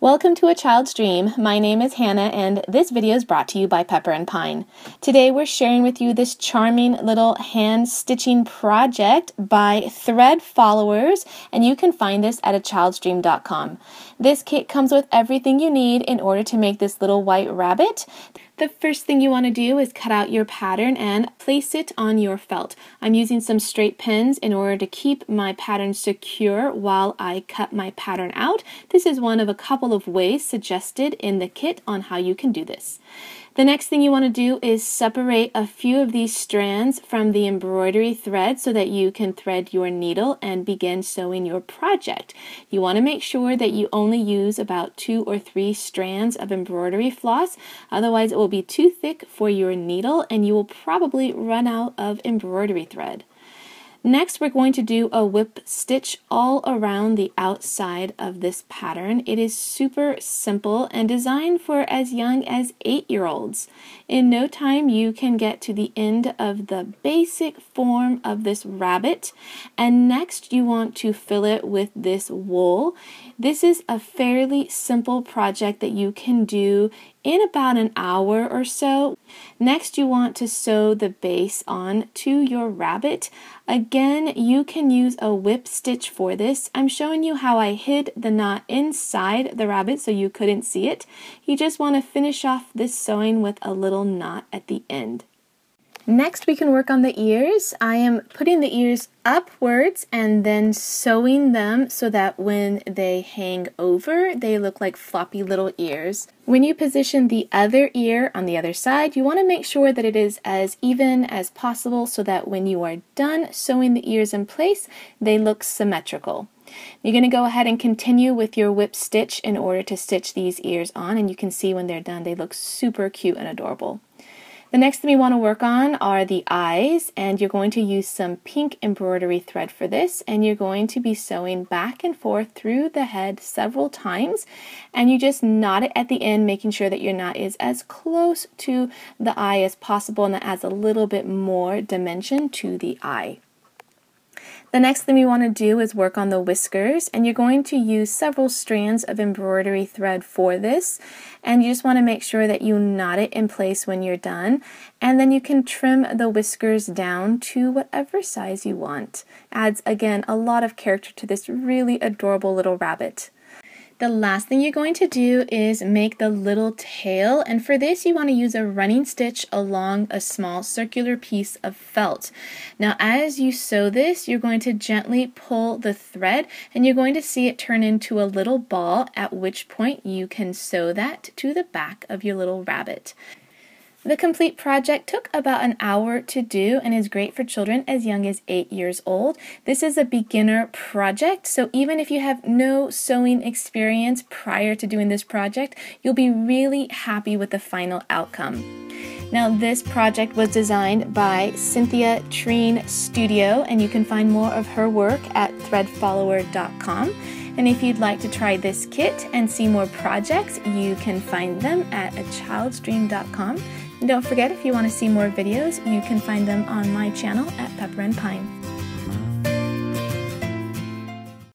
Welcome to A Child's Dream. My name is Hannah and this video is brought to you by Pepper and Pine. Today we're sharing with you this charming little hand stitching project by ThreadFollowers, and you can find this at achildsdream.com. This kit comes with everything you need in order to make this little white rabbit. The first thing you want to do is cut out your pattern and place it on your felt. I'm using some straight pins in order to keep my pattern secure while I cut my pattern out. This is one of a couple of ways suggested in the kit on how you can do this. The next thing you want to do is separate a few of these strands from the embroidery thread so that you can thread your needle and begin sewing your project. You want to make sure that you only use about 2 or 3 strands of embroidery floss, otherwise it will be too thick for your needle and you will probably run out of embroidery thread. Next, we're going to do a whip stitch all around the outside of this pattern. It is super simple and designed for as young as 8-year-olds. In no time, you can get to the end of the basic form of this rabbit. And next, you want to fill it with this wool. This is a fairly simple project that you can do in about an hour or so. Next, you want to sew the base on to your rabbit. Again, you can use a whip stitch for this. I'm showing you how I hid the knot inside the rabbit so you couldn't see it. You just want to finish off this sewing with a little knot at the end. Next, we can work on the ears. I am putting the ears upwards and then sewing them so that when they hang over, they look like floppy little ears. When you position the other ear on the other side, you want to make sure that it is as even as possible so that when you are done sewing the ears in place, they look symmetrical. You're going to go ahead and continue with your whip stitch in order to stitch these ears on, and you can see when they're done, they look super cute and adorable. The next thing we want to work on are the eyes, and you're going to use some pink embroidery thread for this, and you're going to be sewing back and forth through the head several times, and you just knot it at the end, making sure that your knot is as close to the eye as possible, and that adds a little bit more dimension to the eye. The next thing we want to do is work on the whiskers, and you're going to use several strands of embroidery thread for this, and you just want to make sure that you knot it in place when you're done, and then you can trim the whiskers down to whatever size you want. Adds, again, a lot of character to this really adorable little rabbit. The last thing you're going to do is make the little tail, and for this you want to use a running stitch along a small circular piece of felt. Now as you sew this, you're going to gently pull the thread and you're going to see it turn into a little ball, at which point you can sew that to the back of your little rabbit. The complete project took about an hour to do and is great for children as young as 8 years old. This is a beginner project, so even if you have no sewing experience prior to doing this project, you'll be really happy with the final outcome. Now, this project was designed by Cynthia Treen Studio, and you can find more of her work at ThreadFollower.com. And if you'd like to try this kit and see more projects, you can find them at achildsdream.com. And don't forget, if you want to see more videos, you can find them on my channel at Pepper and Pine.